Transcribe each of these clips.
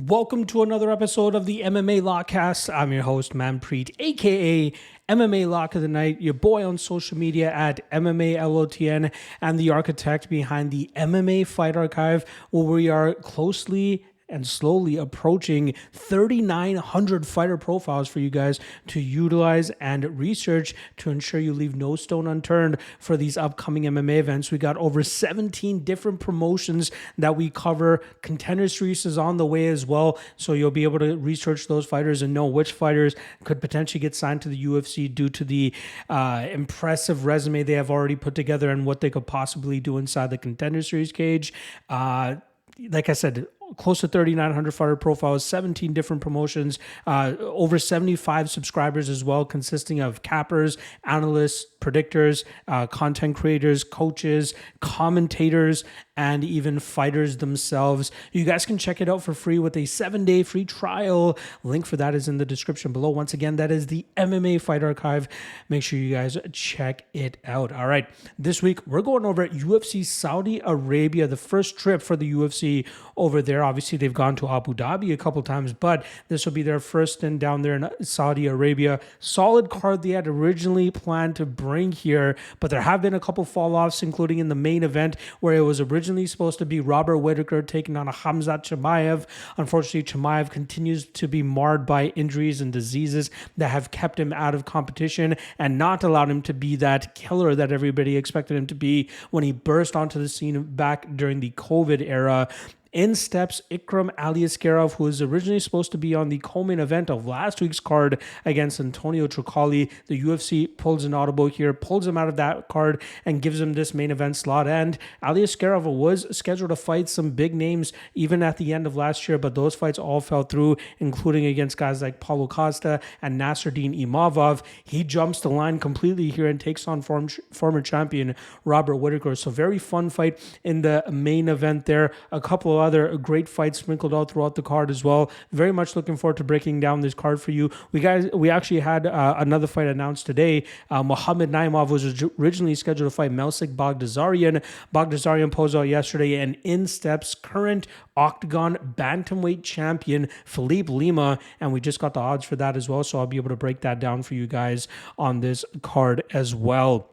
Welcome to another episode of the MMA Lockcast. I'm your host, Manpreet, aka MMA Lock of the Night, your boy on social media at MMALOTN, and the architect behind the MMA Fight Archive, where we are closely and slowly approaching 3,900 fighter profiles for you guys to utilize and research to ensure you leave no stone unturned for these upcoming MMA events. We got over 17 different promotions that we cover. Contender Series is on the way as well, so you'll be able to research those fighters and know which fighters could potentially get signed to the UFC due to the impressive resume they have already put together and what they could possibly do inside the Contender Series cage. Like I said, close to 3,900 fighter profiles, 17 different promotions, over 75 subscribers as well, consisting of cappers, analysts, predictors, content creators, coaches, commentators, and even fighters themselves. You guys can check it out for free with a 7-day free trial. Link for that is in the description below. Once again, that is the MMA Fight Archive. Make sure you guys check it out. All right, this week we're going over at UFC Saudi Arabia, the first trip for the UFC over there. Obviously, they've gone to Abu Dhabi a couple times, but this will be their first stint down there in Saudi Arabia. Solid card they had originally planned to bring here, but there have been a couple fall-offs, including in the main event where it was originally supposed to be Robert Whittaker taking on a Khamzat Chimaev. Unfortunately, Chimaev continues to be marred by injuries and diseases that have kept him out of competition and not allowed him to be that killer that everybody expected him to be when he burst onto the scene back during the COVID era. In steps Ikram Aliskerov, who was originally supposed to be on the co-main event of last week's card against Antonio Trocali. The UFC pulls an audible here, pulls him out of that card, and gives him this main event slot. And Aliskerov was scheduled to fight some big names even at the end of last year, but those fights all fell through, including against guys like Paulo Costa and Nasruddin Imavov. He jumps the line completely here and takes on former champion Robert Whittaker. So very fun fight in the main event there. A couple of other great fights sprinkled out throughout the card as well. Very much looking forward to breaking down this card for you. We actually had another fight announced today. Mohamed Naimov was originally scheduled to fight Melsik Baghdasaryan. Baghdasaryan posed out yesterday, and in steps current OKTAGON bantamweight champion Philippe Lima, and we just got the odds for that as well, so I'll be able to break that down for you guys on this card as well.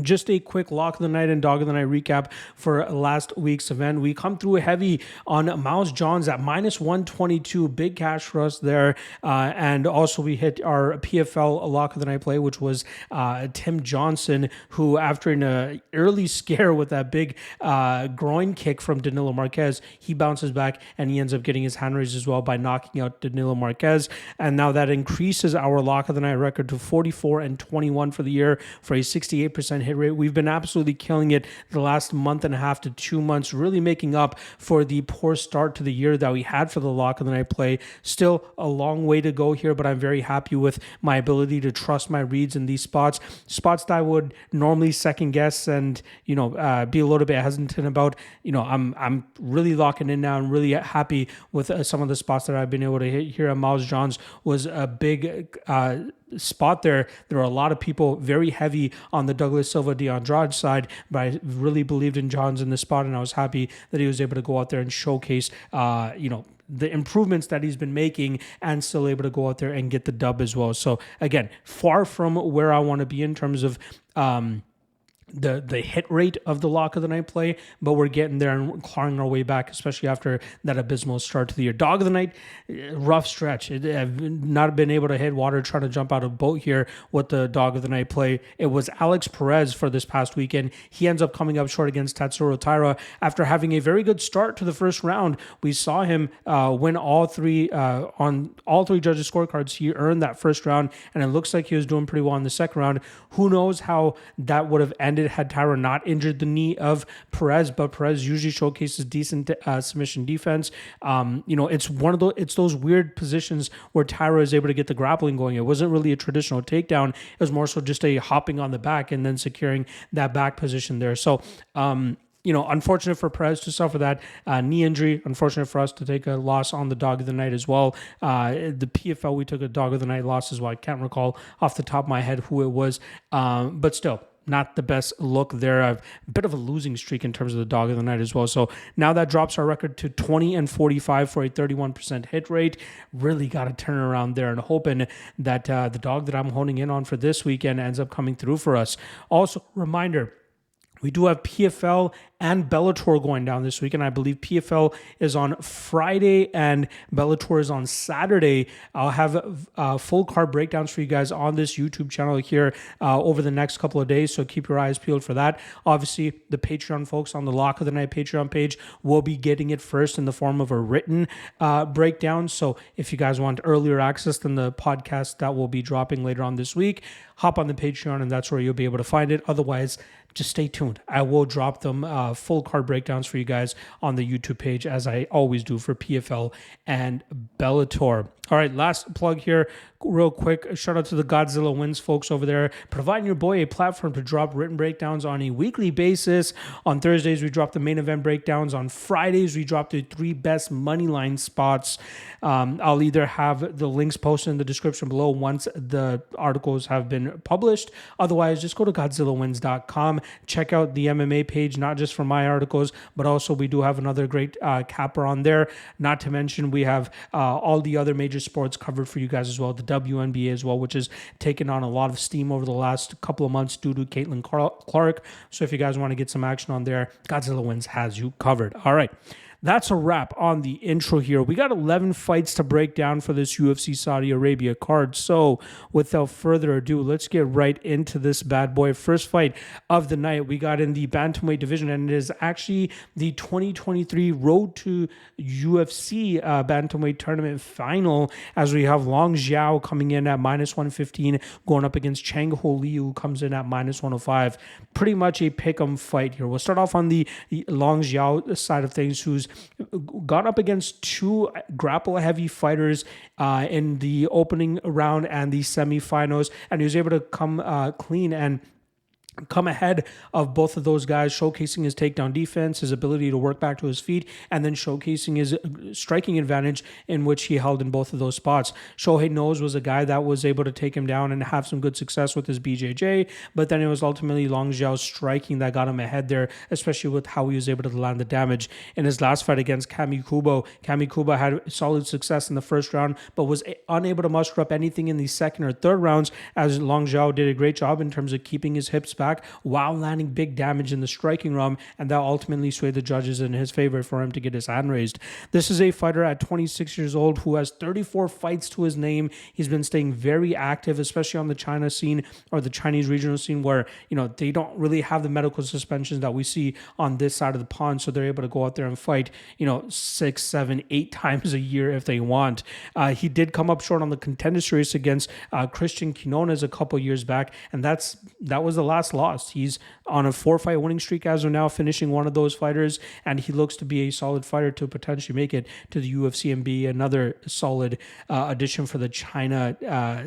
Just a quick lock of the night and dog of the night recap for last week's event. We come through heavy on Miles Johns at minus 122. Big cash for us there. And also we hit our PFL lock of the night play, which was Tim Johnson, who after an early scare with that big groin kick from Danilo Marquez, he bounces back and he ends up getting his hand raised as well by knocking out Danilo Marquez. And now that increases our lock of the night record to 44-21 for the year for a 68% hit rate. We've been absolutely killing it the last month and a half to 2 months, really making up for the poor start to the year that we had for the lock of the night play. Still a long way to go here, but I'm very happy with my ability to trust my reads in these spots that I would normally second guess and be a little bit hesitant about. I'm really locking in now and really happy with some of the spots that I've been able to hit here. Miles Johns was a big spot there. There are a lot of people very heavy on the Douglas Silva de Andrade side, but I really believed in Johns in this spot, and I was happy that he was able to go out there and showcase the improvements that he's been making and still able to go out there and get the dub as well. So again, far from where I want to be in terms of the hit rate of the lock of the night play, but we're getting there and clawing our way back, especially after that abysmal start to the year. Dog of the night, rough stretch. I've not been able to hit water trying to jump out of a boat here with the dog of the night play. It was Alex Perez for this past weekend. He ends up coming up short against Tatsuro Taira after having a very good start to the first round. We saw him win all three on all three judges' scorecards. He earned that first round, and it looks like he was doing pretty well in the second round. Who knows how that would have ended had Taira not injured the knee of Perez, but Perez usually showcases decent submission defense. It's those weird positions where Taira is able to get the grappling going. It wasn't really a traditional takedown. It was more so just a hopping on the back and then securing that back position there. So, unfortunate for Perez to suffer that knee injury. Unfortunate for us to take a loss on the dog of the night as well. The PFL, we took a dog of the night loss as well. I can't recall off the top of my head who it was, but still, not the best look there. A bit of a losing streak in terms of the dog of the night as well. So now that drops our record to 20-45 for a 31% hit rate. Really got to turn around there and hoping that the dog that I'm honing in on for this weekend ends up coming through for us. Also, reminder, we do have PFL and Bellator going down this week, and I believe PFL is on Friday and Bellator is on Saturday. I'll have full card breakdowns for you guys on this YouTube channel here over the next couple of days, so keep your eyes peeled for that. Obviously, the Patreon folks on the Lock of the Night Patreon page will be getting it first in the form of a written breakdown, so if you guys want earlier access than the podcast that will be dropping later on this week, hop on the Patreon, and that's where you'll be able to find it. Otherwise, just stay tuned. I will drop them full card breakdowns for you guys on the YouTube page, as I always do for PFL and Bellator. All right, last plug here, real quick. Shout out to the Godzilla Wins folks over there, providing your boy a platform to drop written breakdowns on a weekly basis. On Thursdays, we drop the main event breakdowns. On Fridays, we drop the 3 best money line spots. I'll either have the links posted in the description below once the articles have been published. Otherwise, just go to GodzillaWins.com. Check out the MMA page, not just for my articles, but also we do have another great capper on there. Not to mention, we have all the other major sports covered for you guys as well. The WNBA as well, which has taken on a lot of steam over the last couple of months due to Caitlin Clark. So if you guys want to get some action on there, Godzilla Wins has you covered. All right. That's a wrap on the intro here. We got 11 fights to break down for this UFC Saudi Arabia card. So without further ado, let's get right into this bad boy. First fight of the night, we got in the bantamweight division, and it is actually the 2023 Road to UFC bantamweight tournament final, as we have Long Xiao coming in at -115, going up against Chang Ho Lee, who comes in at -105. Pretty much a pick'em fight here. We'll start off on the Long Xiao side of things, who's gone up against 2 grapple-heavy fighters in the opening round and the semifinals, and he was able to come clean and come ahead of both of those guys, showcasing his takedown defense, his ability to work back to his feet, and then showcasing his striking advantage in which he held in both of those spots. Shohei Knows was a guy that was able to take him down and have some good success with his BJJ, but then it was ultimately Long Xiao's striking that got him ahead there, especially with how he was able to land the damage. In his last fight against Kami Kubo had solid success in the first round, but was unable to muster up anything in the second or third rounds, as Long Xiao did a great job in terms of keeping his hips back while landing big damage in the striking realm, and that ultimately swayed the judges in his favor for him to get his hand raised. This is a fighter at 26 years old who has 34 fights to his name. He's been staying very active, especially on the China scene or the Chinese regional scene, where they don't really have the medical suspensions that we see on this side of the pond, so they're able to go out there and fight 6, 7, 8 times a year if they want. He did come up short on the Contender series against Christian Quinones a couple years back, and that was the last lost. He's on a 4-fight winning streak as of now, finishing one of those fighters, and he looks to be a solid fighter to potentially make it to the UFC and be another solid addition for the China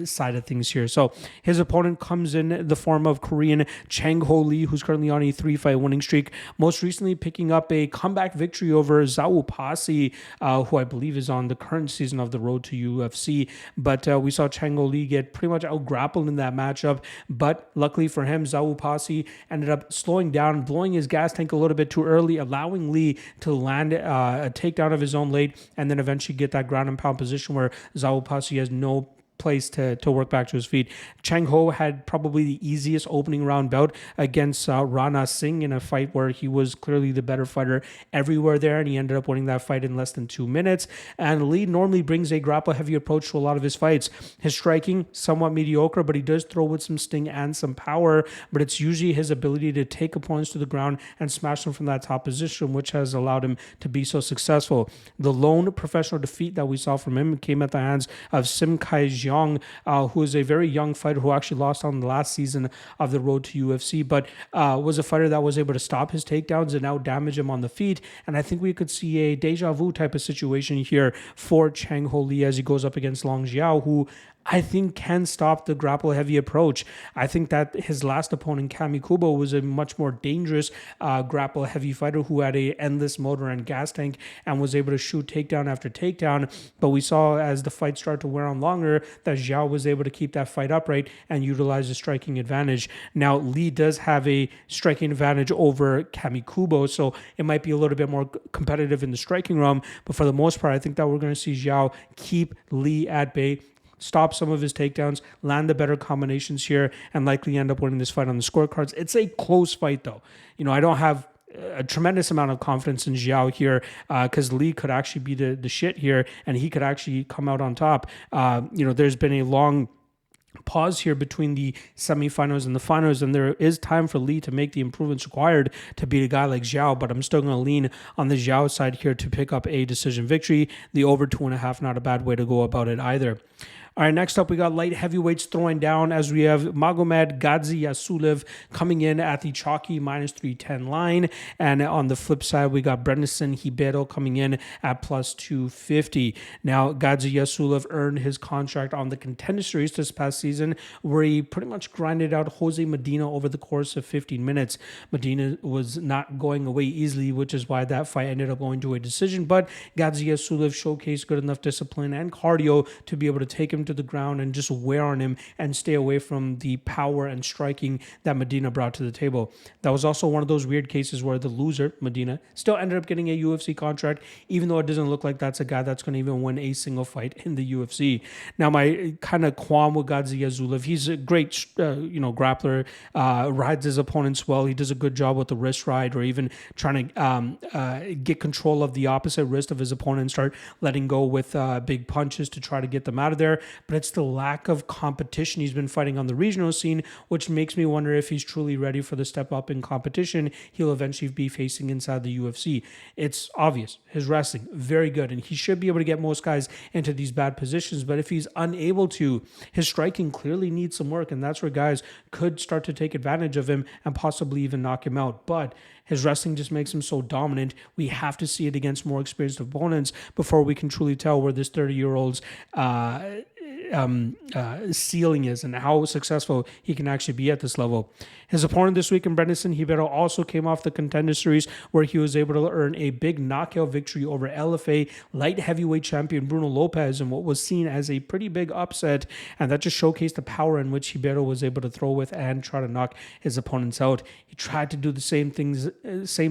side of things here. So his opponent comes in the form of Korean Chang Ho Lee, who's currently on a 3-fight winning streak, most recently picking up a comeback victory over Xiao Pasi, who I believe is on the current season of the Road to UFC. But we saw Chang Ho Lee get pretty much out-grappled in that matchup, but luckily for him, Xiao Pasi ended up slowing down, blowing his gas tank a little bit too early, allowing Lee to land a takedown of his own late, and then eventually get that ground and pound position where Xiao Pasi has no place to work back to his feet. Chang Ho had probably the easiest opening round bout against Rana Singh in a fight where he was clearly the better fighter everywhere there, and he ended up winning that fight in less than 2 minutes. And Lee normally brings a grapple-heavy approach to a lot of his fights. His striking, somewhat mediocre, but he does throw with some sting and some power, but it's usually his ability to take opponents to the ground and smash them from that top position, which has allowed him to be so successful. The lone professional defeat that we saw from him came at the hands of Sim Kai who is a very young fighter who actually lost on the last season of the Road to UFC, but was a fighter that was able to stop his takedowns and out damage him on the feet. And I think we could see a deja vu type of situation here for Chang Ho Lee as he goes up against Long Xiao, who I think can stop the grapple-heavy approach. I think that his last opponent, Kami Kubo, was a much more dangerous grapple-heavy fighter who had a endless motor and gas tank and was able to shoot takedown after takedown. But we saw as the fight started to wear on longer that Xiao was able to keep that fight upright and utilize the striking advantage. Now, Lee does have a striking advantage over Kamikubo, so it might be a little bit more competitive in the striking realm, but for the most part, I think that we're going to see Xiao keep Lee at bay, stop some of his takedowns, land the better combinations here, and likely end up winning this fight on the scorecards. It's a close fight, though. I don't have a tremendous amount of confidence in Xiao here because Lee could actually be the shit here, and he could actually come out on top. There's been a long pause here between the semifinals and the finals, and there is time for Lee to make the improvements required to beat a guy like Xiao, but I'm still going to lean on the Xiao side here to pick up a decision victory. The over 2.5, not a bad way to go about it either. All right, next up, we got light heavyweights throwing down as we have Magomedov Gadzhiyasulov coming in at the chalky -310 line. And on the flip side, we got Brandon Ribeiro coming in at +250. Now, Gadzhiyasulov earned his contract on the Contender Series this past season, where he pretty much grinded out Jose Medina over the course of 15 minutes. Medina was not going away easily, which is why that fight ended up going to a decision. But Gadzhiyasulov showcased good enough discipline and cardio to be able to take him to the ground and just wear on him and stay away from the power and striking that Medina brought to the table. That was also one of those weird cases where the loser, Medina, still ended up getting a UFC contract, even though it doesn't look like that's a guy that's going to even win a single fight in the UFC. Now, my kind of qualm with Gadzhiyasulov, he's a great, grappler, rides his opponents well. He does a good job with the wrist ride, or even trying to get control of the opposite wrist of his opponent and start letting go with big punches to try to get them out of there. But it's the lack of competition he's been fighting on the regional scene, which makes me wonder if he's truly ready for the step up in competition he'll eventually be facing inside the UFC. It's obvious. His wrestling, very good, and he should be able to get most guys into these bad positions, but if he's unable to, his striking clearly needs some work, and that's where guys could start to take advantage of him and possibly even knock him out. But his wrestling just makes him so dominant. We have to see it against more experienced opponents before we can truly tell where this 30-year-old's ceiling is and how successful he can actually be at this level. His opponent this week in Brandon Ribeiro also came off the Contender Series, where he was able to earn a big knockout victory over LFA light heavyweight champion Bruno Lopez in what was seen as a pretty big upset, and that just showcased the power in which Ribeiro was able to throw with and try to knock his opponents out. He tried to do the same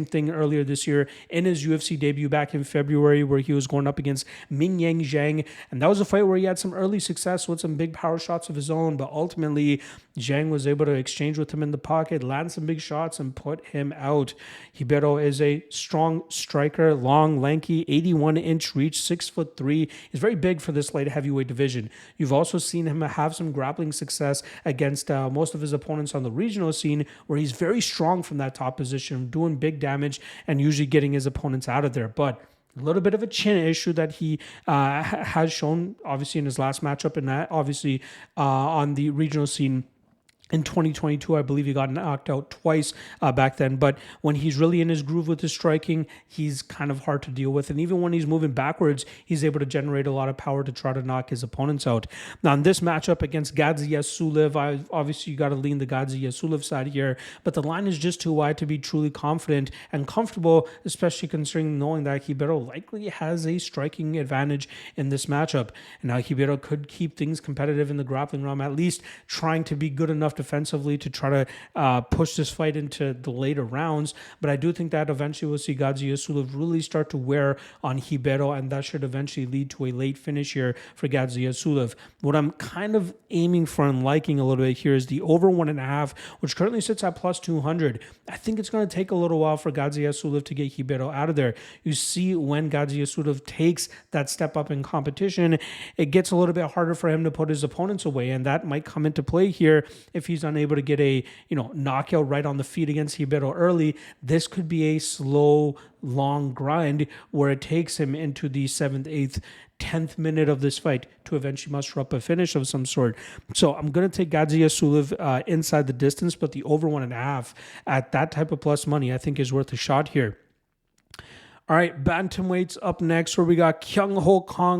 thing earlier this year in his UFC debut back in February, where he was going up against Mingyang Zhang, and that was a fight where he had some early success with some big power shots of his own, but ultimately Zhang was able to exchange with him in the pocket, land some big shots, and put him out. Ribeiro is a strong striker, long, lanky, 81-inch reach, 6'3". He's very big for this light heavyweight division. You've also seen him have some grappling success against most of his opponents on the regional scene, where he's very strong from that top position, doing big damage and usually getting his opponents out of there. But a little bit of a chin issue that he has shown, obviously, in his last matchup, and that obviously on the regional scene. In 2022, I believe he got knocked out twice back then. But when he's really in his groove with his striking, he's kind of hard to deal with. And even when he's moving backwards, he's able to generate a lot of power to try to knock his opponents out. Now, in this matchup against Gadzhiyasulov, obviously you got to lean the Gadzhiyasulov side here. But the line is just too wide to be truly confident and comfortable, especially considering knowing that Ribeiro likely has a striking advantage in this matchup. And now Ribeiro could keep things competitive in the grappling realm, at least trying to be good enough defensively to try to push this fight into the later rounds. But I do think that eventually we'll see Gadzhiyasulov really start to wear on Ribeiro, and that should eventually lead to a late finish here for Gadzhiyasulov. What I'm kind of aiming for and liking a little bit here is the over 1.5, which currently sits at +200. I think it's going to take a little while for Gadzhiyasulov to get Ribeiro out of there. You see, when Gadzhiyasulov takes that step up in competition, it gets a little bit harder for him to put his opponents away, and that might come into play here if he's unable to get a knockout right on the feet against Ribeiro early. This could be a slow, long grind where it takes him into the 7th, 8th, 10th minute of this fight to eventually muster up a finish of some sort. So I'm going to take Gadzhiyasulov inside the distance, but the over 1.5 at that type of plus money I think is worth a shot here. All right, bantamweights up next, where we got Kang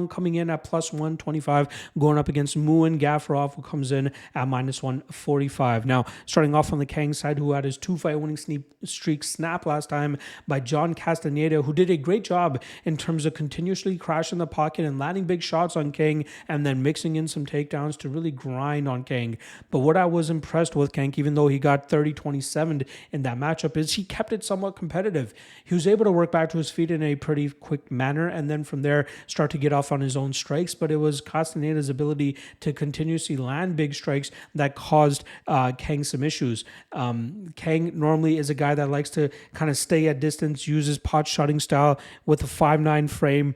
coming in at plus 125, going up against Muin Gafurov, who comes in at minus 145. Now, starting off on the Kang side, who had his 2-fight winning streak snapped last time by John Castaneda, who did a great job in terms of continuously crashing the pocket and landing big shots on Kang, and then mixing in some takedowns to really grind on Kang. But what I was impressed with Kang, even though he got 30-27 in that matchup, is he kept it somewhat competitive. He was able to work back to his feet in a pretty quick manner, and then from there start to get off on his own strikes. But it was Castaneda's ability to continuously land big strikes that caused Kang some issues. Kang normally is a guy that likes to kind of stay at distance, uses pot shotting style with a 5'9" frame,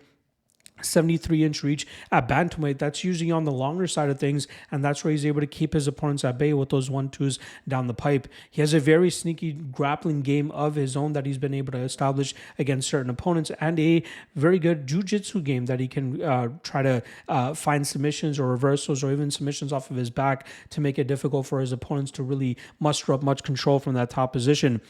73-inch reach. At bantamweight, that's usually on the longer side of things, and that's where he's able to keep his opponents at bay with those 1-2s down the pipe. He has a very sneaky grappling game of his own that he's been able to establish against certain opponents, and a very good jiu-jitsu game that he can try to find submissions or reversals or even submissions off of his back to make it difficult for his opponents to really muster up much control from that top position.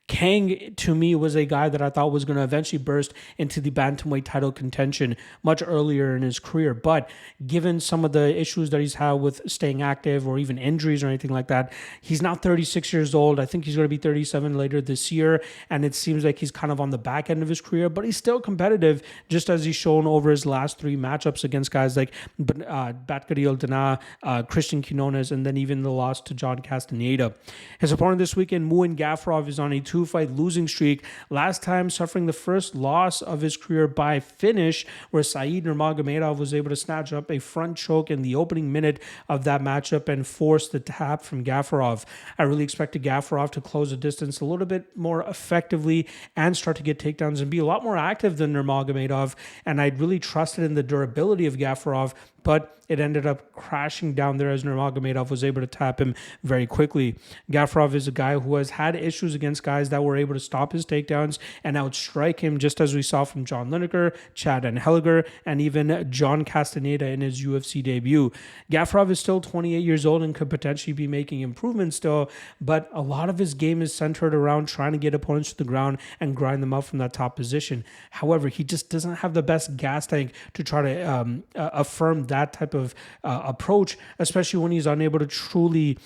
Kang, to me, was a guy that I thought was going to eventually burst into the bantamweight title contention much earlier in his career. But given some of the issues that he's had with staying active or even injuries or anything like that, he's now 36 years old. I think he's going to be 37 later this year. And it seems like he's kind of on the back end of his career, but he's still competitive, just as he's shown over his last 3 matchups against guys like Batkaril Dana, Christian Quinones, and then even the loss to John Castaneda. His opponent this weekend, Muin Gafurov, is on a 2-fight losing streak. Last time suffering the first loss of his career by finish, where Said Nurmagomedov was able to snatch up a front choke in the opening minute of that matchup and force the tap from Gafurov. I really expected Gafurov to close the distance a little bit more effectively and start to get takedowns and be a lot more active than Nurmagomedov, and I really trusted in the durability of Gafurov, but it ended up crashing down there as Nurmagomedov was able to tap him very quickly. Gafurov is a guy who has had issues against guys that were able to stop his takedowns and outstrike him, just as we saw from John Lineker, Chad Anheliger, and even John Castaneda in his UFC debut. Gafurov is still 28 years old and could potentially be making improvements still, but a lot of his game is centered around trying to get opponents to the ground and grind them out from that top position. However, he just doesn't have the best gas tank to try to affirm that type of approach, especially when he's unable to truly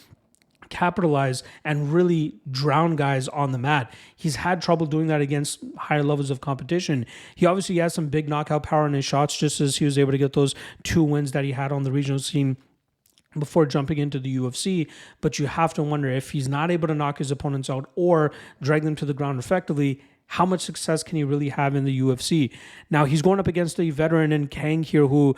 capitalize and really drown guys on the mat. He's had trouble doing that against higher levels of competition. He obviously has some big knockout power in his shots, just as he was able to get those 2 wins that he had on the regional scene before jumping into the UFC, but you have to wonder, if he's not able to knock his opponents out or drag them to the ground effectively, how much success can he really have in the UFC? Now, he's going up against a veteran in Kang here who,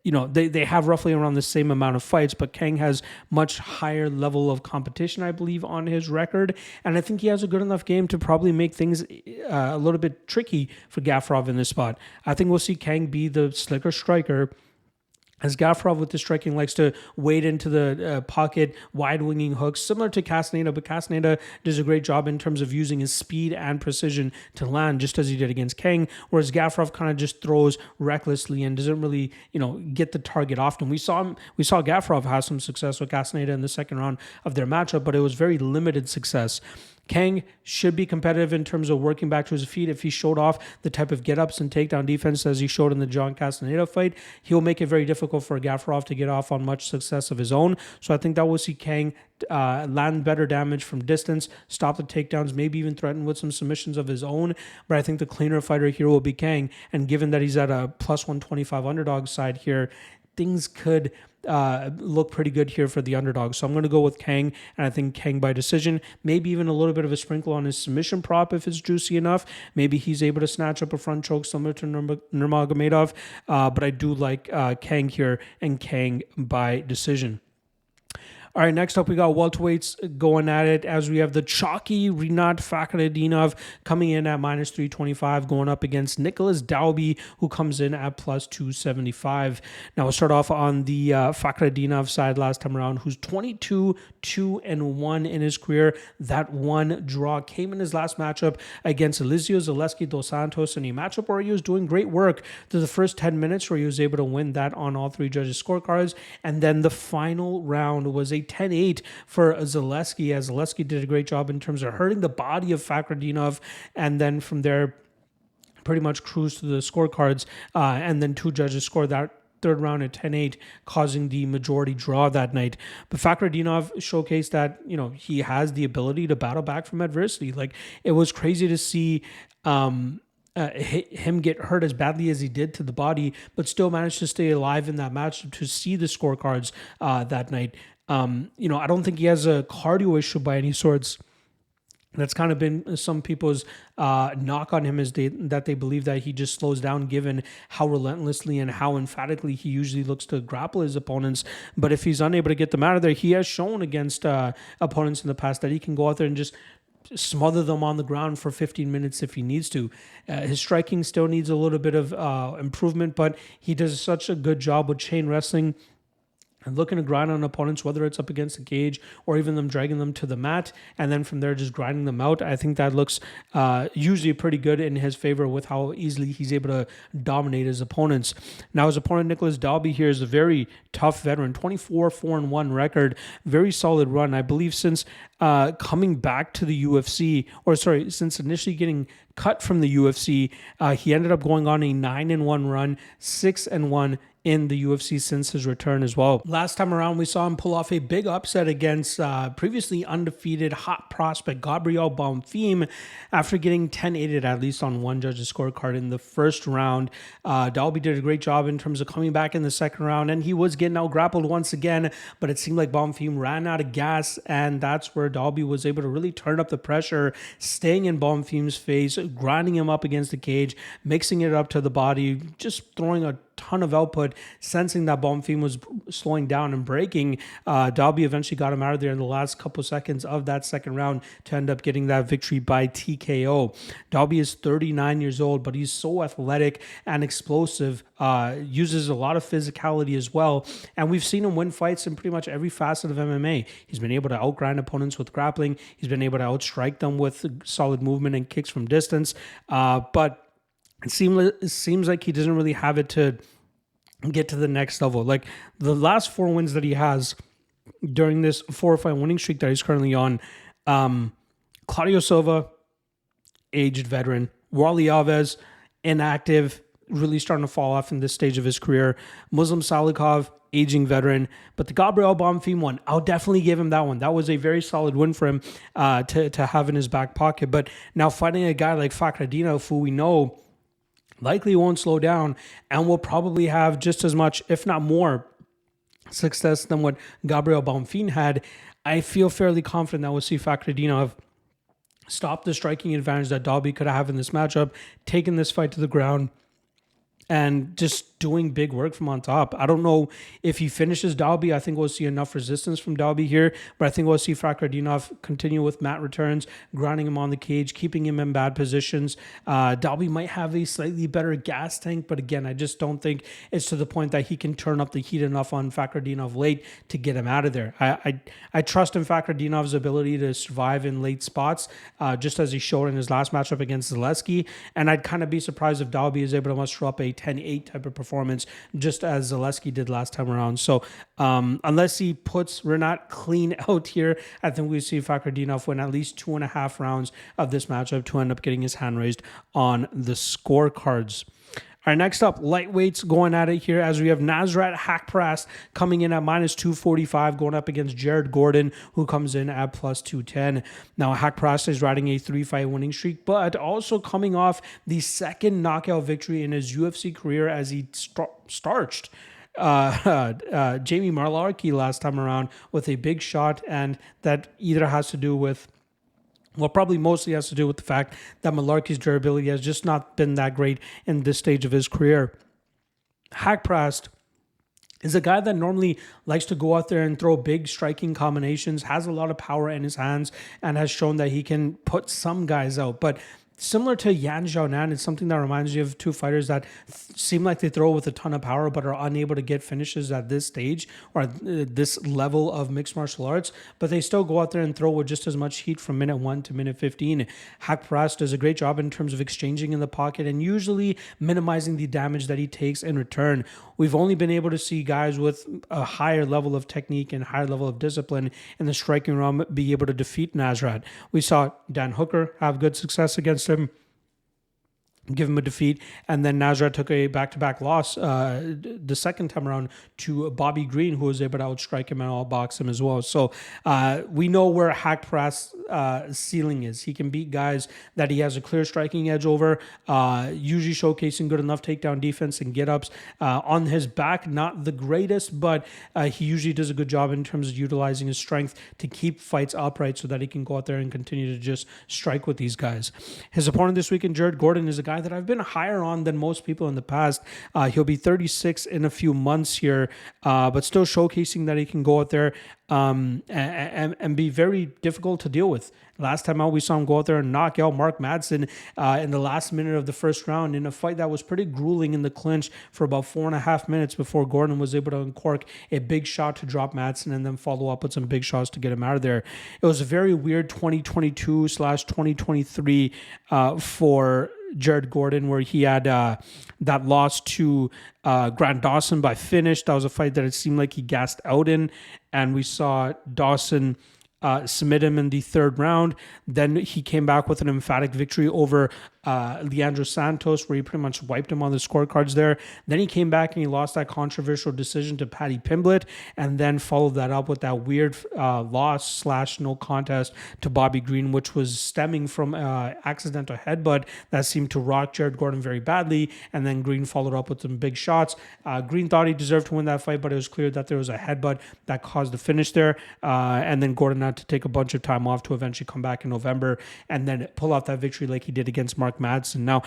they have roughly around the same amount of fights, but Kang has much higher level of competition, I believe, on his record. And I think he has a good enough game to probably make things a little bit tricky for Gafurov in this spot. I think we'll see Kang be the slicker striker, as Gafurov with the striking likes to wade into the pocket, wide-winging hooks, similar to Castaneda, but Castaneda does a great job in terms of using his speed and precision to land, just as he did against Kang, whereas Gafurov kind of just throws recklessly and doesn't really, get the target often. We saw Gafurov have some success with Castaneda in the second round of their matchup, but it was very limited success. Kang should be competitive in terms of working back to his feet. If he showed off the type of get-ups and takedown defense as he showed in the John Castaneda fight, he'll make it very difficult for Gafurov to get off on much success of his own. So I think that we'll see Kang land better damage from distance, stop the takedowns, maybe even threaten with some submissions of his own. But I think the cleaner fighter here will be Kang. And given that he's at a plus 125 underdog side here, things could look pretty good here for the underdog. So I'm going to go with Kang, and I think Kang by decision, maybe even a little bit of a sprinkle on his submission prop if it's juicy enough. Maybe he's able to snatch up a front choke similar to Nurmagomedov, but I do like Kang here, and Kang by decision. All right, next up we got welterweights going at it, as we have the chalky Rinat Fakhretdinov coming in at minus 325, going up against Nicholas Dalby, who comes in at plus 275. Now we'll start off on the Fakhretdinov side last time around, who's 22-2-1 in his career. That one draw came in his last matchup against Eliseo Zaleski dos Santos, in a matchup where he was doing great work through the first 10 minutes, where he was able to win that on all 3 judges' scorecards. And then the final round was a 10-8 for Zaleski, as Zaleski did a great job in terms of hurting the body of Fakhretdinov, and then from there pretty much cruised to the scorecards, and then two judges scored that third round at 10-8, causing the majority draw that night. But Fakhretdinov showcased that, he has the ability to battle back from adversity. Like, it was crazy to see him get hurt as badly as he did to the body, but still managed to stay alive in that match, to see the scorecards that night. I don't think he has a cardio issue by any sorts. That's kind of been some people's knock on him, is that they believe that he just slows down given how relentlessly and how emphatically he usually looks to grapple his opponents. But if he's unable to get them out of there, he has shown against opponents in the past that he can go out there and just smother them on the ground for 15 minutes if he needs to. His striking still needs a little bit of improvement, but he does such a good job with chain wrestling and looking to grind on opponents, whether it's up against the cage or even them dragging them to the mat, and then from there just grinding them out. I think that looks usually pretty good in his favor with how easily he's able to dominate his opponents. Now, his opponent, Nicholas Dalby, here is a very tough veteran, 24-4-1 record, very solid run. I believe since coming back to the UFC, since initially getting cut from the UFC, he ended up going on a 9-1 run, 6-1 in the UFC since his return as well. Last time around, we saw him pull off a big upset against previously undefeated hot prospect Gabriel Bonfim after getting 10-8 at least on one judge's scorecard in the first round. Dalby did a great job in terms of coming back in the second round, and he was getting out grappled once again, but it seemed like Bonfim ran out of gas, and that's where Dalby was able to really turn up the pressure, staying in Bonfim's face, grinding him up against the cage, mixing it up to the body, just throwing a ton of output, sensing that Bonfim was slowing down and breaking. Dalby eventually got him out of there in the last couple seconds of that second round to end up getting that victory by TKO. Dalby is 39 years old, but he's so athletic and explosive, uses a lot of physicality as well, and we've seen him win fights in pretty much every facet of MMA. He's been able to outgrind opponents with grappling. He's been able to outstrike them with solid movement and kicks from distance, but it seems like he doesn't really have it to get to the next level. Like, the last 4 wins that he has during this 4-5 winning streak that he's currently on, Claudio Silva, aged veteran. Warlley Alves, inactive, really starting to fall off in this stage of his career. Muslim Salikov, aging veteran. But the Gabriel Bonfim one, I'll definitely give him that one. That was a very solid win for him to have in his back pocket. But now fighting a guy like Fakhretdinov, who we know likely won't slow down and will probably have just as much, if not more, success than what Gabriel Bonfim had, I feel fairly confident that we'll see Fakhretdinov stop the striking advantage that Dalby could have in this matchup, taking this fight to the ground, and just doing big work from on top. I don't know if he finishes Dalby. I think we'll see enough resistance from Dalby here, but I think we'll see Fakhretdinov continue with mat returns, grinding him on the cage, keeping him in bad positions. Dalby might have a slightly better gas tank, but again, I just don't think it's to the point that he can turn up the heat enough on Fakhretdinov late to get him out of there. I trust in Fakhretdinov's ability to survive in late spots, just as he showed in his last matchup against Zaleski, and I'd kind of be surprised if Dalby is able to muster up a 10-8 type of performance, just as Zaleski did last time around. So unless he puts Renat clean out here, I think we see Fakhretdinov win at least 2.5 rounds of this matchup to end up getting his hand raised on the scorecards. All right, next up, lightweights going at it here as we have Nasrat Haqparast coming in at -245, going up against Jared Gordon, who comes in at +210. Now, Haqparast is riding a 3-fight winning streak, but also coming off the second knockout victory in his UFC career as he starched Jamie Malarkey last time around with a big shot, and that either has to do with, well, probably mostly has to do with the fact that Malarkey's durability has just not been that great in this stage of his career. Haqparast is a guy that normally likes to go out there and throw big striking combinations, has a lot of power in his hands, and has shown that he can put some guys out. But similar to Yan Xiaonan, it's something that reminds you of two fighters that seem like they throw with a ton of power but are unable to get finishes at this stage or at this level of mixed martial arts, but they still go out there and throw with just as much heat from minute 1 to minute 15. Haqparast does a great job in terms of exchanging in the pocket and usually minimizing the damage that he takes in return. We've only been able to see guys with a higher level of technique and higher level of discipline in the striking realm be able to defeat Nasrat. We saw Dan Hooker have good success against him. give him a defeat, and then Nasrat took a back-to-back loss the second time around to Bobby Green, who was able to outstrike him and outbox him as well. So we know where Haqparast ceiling is. He can beat guys that he has a clear striking edge over, usually showcasing good enough takedown defense and get-ups. On his back, not the greatest, but he usually does a good job in terms of utilizing his strength to keep fights upright so that he can go out there and continue to just strike with these guys. His opponent this weekend, Jared Gordon, is a guy that I've been higher on than most people in the past. He'll be 36 in a few months here, but still showcasing that he can go out there and be very difficult to deal with. Last time out, we saw him go out there and knock out Mark Madsen in the last minute of the first round in a fight that was pretty grueling in the clinch for about 4.5 minutes before Gordon was able to uncork a big shot to drop Madsen and then follow up with some big shots to get him out of there. It was a very weird 2022/2023 for Jared Gordon, where he had that loss to Grant Dawson by finish. That was a fight that it seemed like he gassed out in, and we saw Dawson submit him in the third round. Then he came back with an emphatic victory over Leandro Santos, where he pretty much wiped him on the scorecards there. Then he came back and he lost that controversial decision to Paddy Pimblett, and then followed that up with that weird loss/no contest to Bobby Green, which was stemming from accidental headbutt that seemed to rock Jared Gordon very badly. And then Green followed up with some big shots. Green thought he deserved to win that fight, but it was clear that there was a headbutt that caused the finish there. And then Gordon had to take a bunch of time off to eventually come back in November and then pull off that victory like he did against Mark Madsen. Now,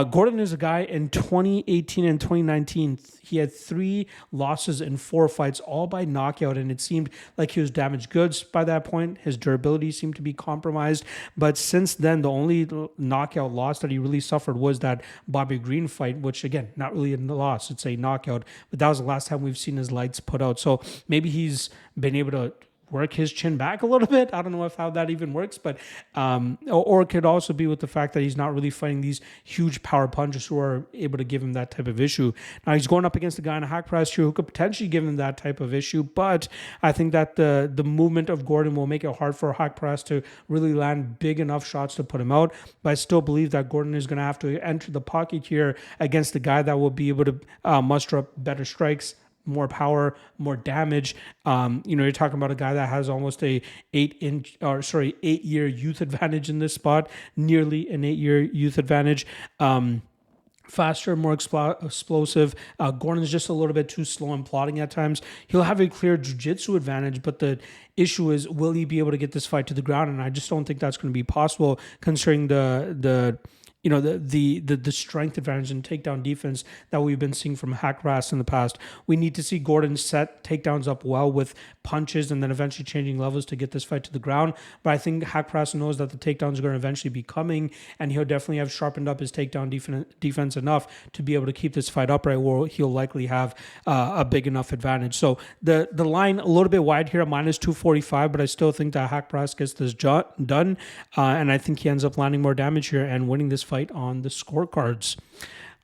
Gordon is a guy in 2018 and 2019. He had 3 losses in 4 fights, all by knockout, and it seemed like he was damaged goods by that point. His durability seemed to be compromised. But since then, the only knockout loss that he really suffered was that Bobby Green fight, which, again, not really a loss, it's a knockout. But that was the last time we've seen his lights put out. So maybe he's been able to work his chin back a little bit. I don't know how that even works, but or it could also be with the fact that he's not really fighting these huge power punchers who are able to give him that type of issue. Now he's going up against a guy in a Haqparast here who could potentially give him that type of issue, but I think that the movement of Gordon will make it hard for Haqparast to really land big enough shots to put him out. But I still believe that Gordon is going to have to enter the pocket here against a guy that will be able to muster up better strikes, more power, more damage. You're talking about a guy that has almost a 8-year youth advantage in this spot, nearly an 8-year youth advantage. Faster, more explosive. Gordon's just a little bit too slow and plodding at times. He'll have a clear jiu-jitsu advantage, but the issue is, will he be able to get this fight to the ground? And I just don't think that's going to be possible, considering the strength advantage and takedown defense that we've been seeing from Haqparast in the past. We need to see Gordon set takedowns up well with punches and then eventually changing levels to get this fight to the ground. But I think Haqparast knows that the takedowns are going to eventually be coming, and he'll definitely have sharpened up his takedown defense enough to be able to keep this fight upright, where he'll likely have a big enough advantage. So the line a little bit wide here at -245, but I still think that Haqparast gets this done, and I think he ends up landing more damage here and winning this fight on the scorecards.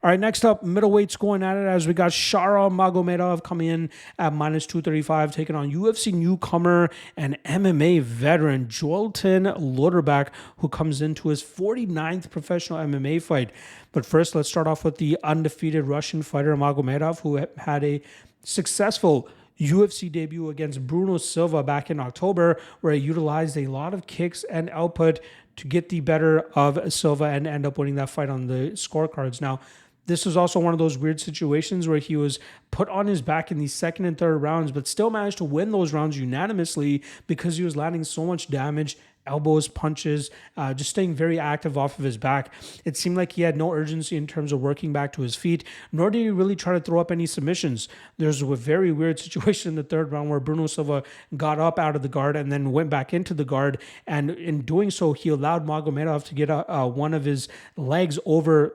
All right, next up, middleweights going at it as we got Xiao Magomedov coming in at -235, taking on UFC newcomer and MMA veteran Joelton Lutterbach, who comes into his 49th professional MMA fight. But first, let's start off with the undefeated Russian fighter Magomedov, who had a successful UFC debut against Bruno Silva back in October, where he utilized a lot of kicks and output to get the better of Silva and end up winning that fight on the scorecards. Now, this was also one of those weird situations where he was put on his back in the second and third rounds, but still managed to win those rounds unanimously because he was landing so much damage, elbows, punches, just staying very active off of his back. It seemed like he had no urgency in terms of working back to his feet, nor did he really try to throw up any submissions. There's a very weird situation in the third round where Bruno Silva got up out of the guard and then went back into the guard, and in doing so, he allowed Magomedov to get one of his legs over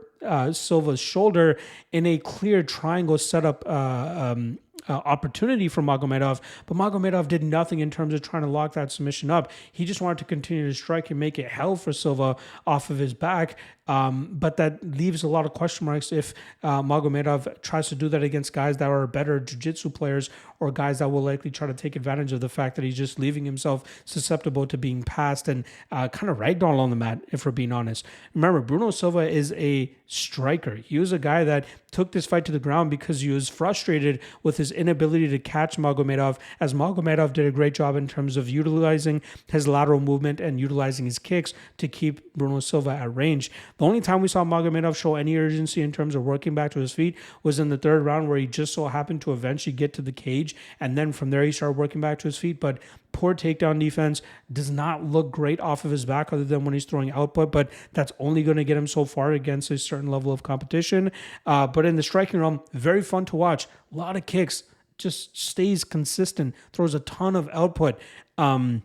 Silva's shoulder in a clear triangle setup opportunity for Magomedov, but Magomedov did nothing in terms of trying to lock that submission up. He just wanted to continue to strike and make it hell for Silva off of his back. But that leaves a lot of question marks if Magomedov tries to do that against guys that are better jiu-jitsu players or guys that will likely try to take advantage of the fact that he's just leaving himself susceptible to being passed and kind of ragdoll on the mat, if we're being honest. Remember, Bruno Silva is a striker. He was a guy that took this fight to the ground because he was frustrated with his inability to catch Magomedov, as Magomedov did a great job in terms of utilizing his lateral movement and utilizing his kicks to keep Bruno Silva at range. The only time we saw Magomedov show any urgency in terms of working back to his feet was in the third round, where he just so happened to eventually get to the cage, and then from there he started working back to his feet. But poor takedown defense, does not look great off of his back other than when he's throwing output, but that's only going to get him so far against a certain level of competition. But in the striking realm, very fun to watch. A lot of kicks, just stays consistent, throws a ton of output. And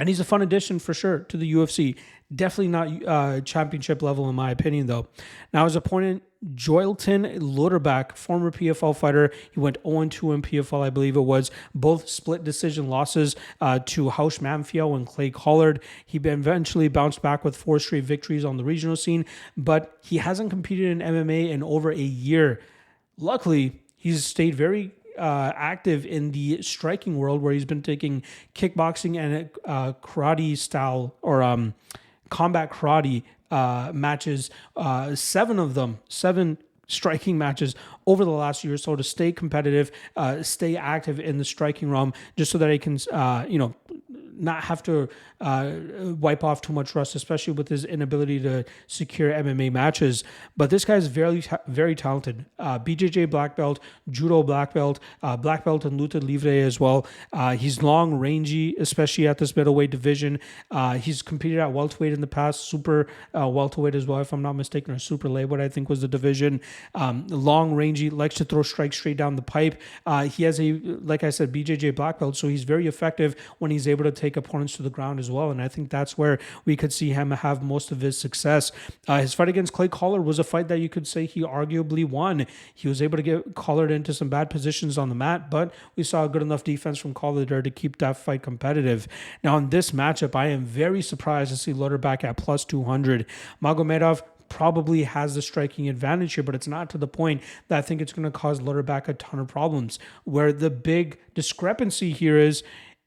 he's a fun addition for sure to the UFC. Definitely not championship level in my opinion, though. Now, his opponent, Joelton Lutterbach, former PFL fighter. He went 0-2 in PFL, I believe it was. Both split decision losses to Hausch Manfiel and Clay Collard. He eventually bounced back with 4 straight victories on the regional scene, but he hasn't competed in MMA in over a year. Luckily, he's stayed very active in the striking world, where he's been taking kickboxing and karate style or combat karate matches, 7 of them, 7 striking matches over the last year or so, to stay competitive, stay active in the striking realm, just so that he can, not have to wipe off too much rust, especially with his inability to secure MMA matches. But this guy is very, very talented. BJJ black belt, judo black belt in luta livre as well. He's long, rangy, especially at this middleweight division. He's competed at welterweight in the past, super welterweight as well, if I'm not mistaken, or super lightweight, I think was the division. Long, rangy, likes to throw strikes straight down the pipe. He has like I said, BJJ black belt, so he's very effective when he's able to take opponents to the ground as well, and I think that's where we could see him have most of his success. His fight against Clay Collard was a fight that you could say he arguably won. He was able to get Collard into some bad positions on the mat, but we saw a good enough defense from Collard there to keep that fight competitive. Now, in this matchup, I am very surprised to see Lutterbach at plus 200. Magomedov probably has the striking advantage here, but it's not to the point that I think it's going to cause Lutterbach a ton of problems. Where the big discrepancy here is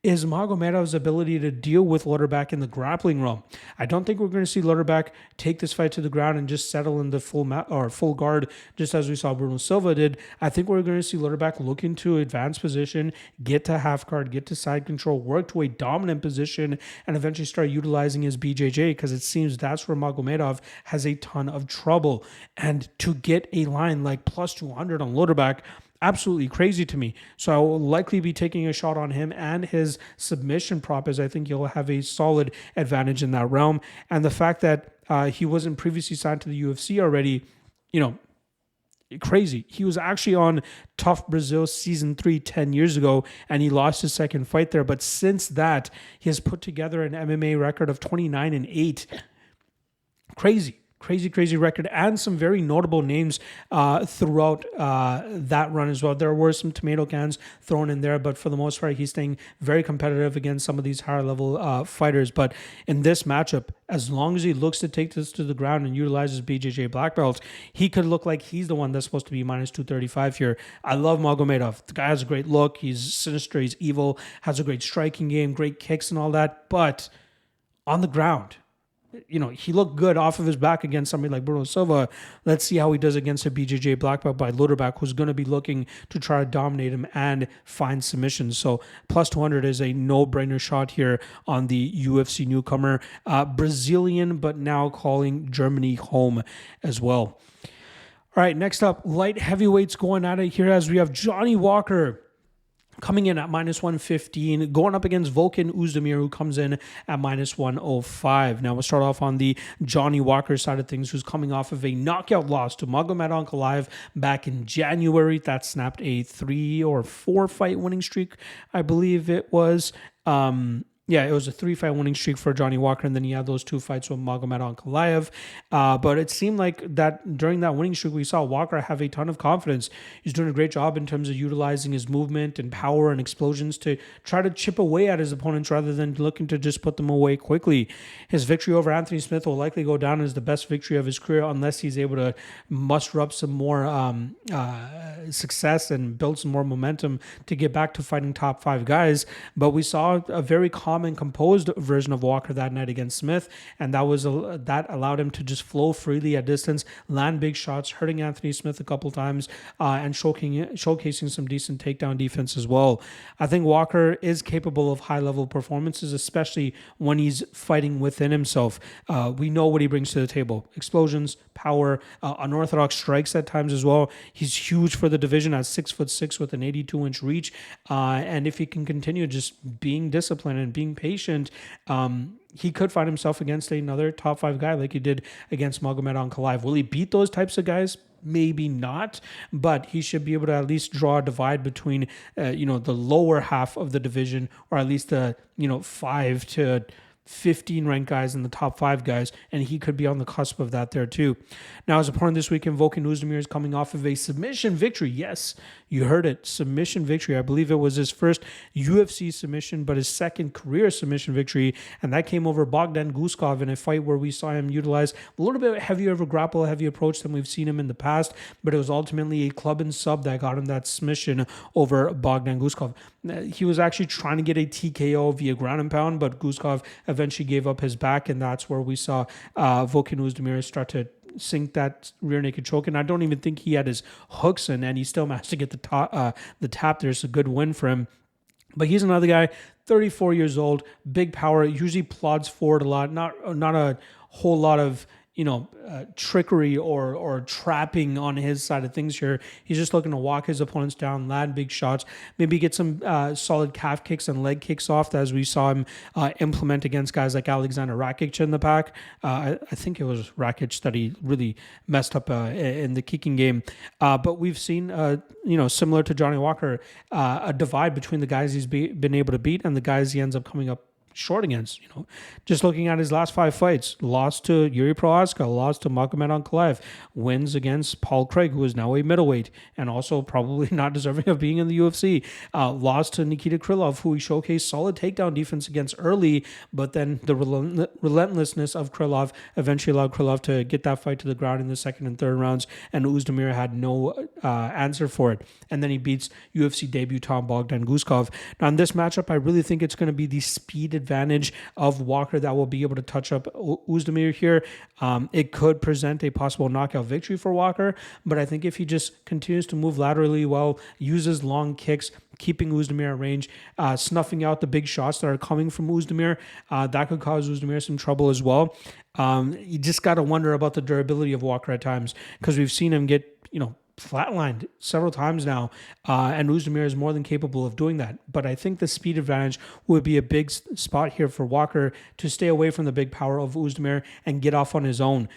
Magomedov's ability to deal with Lutterbach in the grappling realm. I don't think we're going to see Lutterbach take this fight to the ground and just settle in the full guard, just as we saw Bruno Silva did. I think we're going to see Lutterbach look into advanced position, get to half guard, get to side control, work to a dominant position, and eventually start utilizing his BJJ, because it seems that's where Magomedov has a ton of trouble. And to get a line like plus 200 on Lutterbach, absolutely crazy to me. So I will likely be taking a shot on him and his submission prop, as I think he'll have a solid advantage in that realm. And the fact that he wasn't previously signed to the UFC already, crazy. He was actually on Tough Brazil Season 3 10 years ago, and he lost his second fight there. But since that, he has put together an MMA record of 29-8. Crazy record, and some very notable names throughout that run as well. There were some tomato cans thrown in there, but for the most part, he's staying very competitive against some of these higher level fighters. But in this matchup, as long as he looks to take this to the ground and utilizes BJJ black belts, he could look like he's the one that's supposed to be minus 235 here. I love Magomedov. The guy has a great look. He's sinister. He's evil. Has a great striking game, great kicks and all that. But on the ground, he looked good off of his back against somebody like Bruno Silva. Let's see how he does against a BJJ black belt by Lutterbach, who's going to be looking to try to dominate him and find submissions. So plus 200 is a no-brainer shot here on the UFC newcomer. Brazilian, but now calling Germany home as well. All right, next up, light heavyweights going at it here, as we have Johnny Walker coming in at minus 115, going up against Volkan Oezdemir, who comes in at minus 105. Now, we'll start off on the Johnny Walker side of things, who's coming off of a knockout loss to Magomed Ankalaev back in January. That snapped a 3 or 4 fight winning streak, I believe it was. Yeah, it was a 3-fight winning streak for Johnny Walker, and then he had those 2 fights with Magomedov and Kalaev. But it seemed like that during that winning streak, we saw Walker have a ton of confidence. He's doing a great job in terms of utilizing his movement and power and explosions to try to chip away at his opponents rather than looking to just put them away quickly. His victory over Anthony Smith will likely go down as the best victory of his career unless he's able to muster up some more success and build some more momentum to get back to fighting top 5 guys. But we saw a very calm and composed version of Walker that night against Smith, and that allowed him to just flow freely at distance, land big shots, hurting Anthony Smith a couple times, and showcasing some decent takedown defense as well. I think Walker is capable of high-level performances, especially when he's fighting within himself. We know what he brings to the table: explosions, power, unorthodox strikes at times as well. He's huge for the division at 6'6" with an 82-inch reach, and if he can continue just being disciplined and being patient, he could find himself against another top 5 guy like he did against Magomedov and Kalaev. Will he beat those types of guys? Maybe not, but he should be able to at least draw a divide between, the lower half of the division, or at least the, 5 to 15 ranked guys and the top 5 guys, and he could be on the cusp of that there too. Now, his opponent this weekend, Oezdemir, is coming off of a submission victory. Yes, you heard it, submission victory. I believe it was his first UFC submission, but his second career submission victory, and that came over Bogdan Guskov in a fight where we saw him utilize a little bit heavier of a grapple, heavy approach than we've seen him in the past, but it was ultimately a club and sub that got him that submission over Bogdan Guskov. He was actually trying to get a TKO via ground and pound, but Guskov eventually gave up his back, and that's where we saw Oezdemir start to sink that rear naked choke. And I don't even think he had his hooks in, and he still managed to get the tap. There's a good win for him. But he's another guy, 34 years old, big power, usually plods forward a lot, not a whole lot of trickery or trapping on his side of things here. He's just looking to walk his opponents down, land big shots, maybe get some solid calf kicks and leg kicks off, as we saw him implement against guys like Alexander Rakic in the pack. I think it was Rakic that he really messed up in the kicking game. But we've seen, similar to Johnny Walker, a divide between the guys he's been able to beat and the guys he ends up coming up short against. Just looking at his last 5 fights: lost to Yuri Prohaska, lost to Magomedov Kalaev, wins against Paul Craig, who is now a middleweight and also probably not deserving of being in the UFC, lost to Nikita Krylov, who he showcased solid takedown defense against early, but then the relentlessness of Krylov eventually allowed Krylov to get that fight to the ground in the second and third rounds, and Oezdemir had no answer for it. And then he beats UFC debutant Bogdan Guskov. Now in this matchup, I really think it's going to be the speed advantage of Walker that will be able to touch up Oezdemir here. It could present a possible knockout victory for Walker, but I think if he just continues to move laterally well, uses long kicks, keeping Oezdemir at range, snuffing out the big shots that are coming from Oezdemir, that could cause Oezdemir some trouble as well. You just got to wonder about the durability of Walker at times, because we've seen him get, flatlined several times now, and Oezdemir is more than capable of doing that. But I think the speed advantage would be a big spot here for Walker to stay away from the big power of Oezdemir and get off on his own.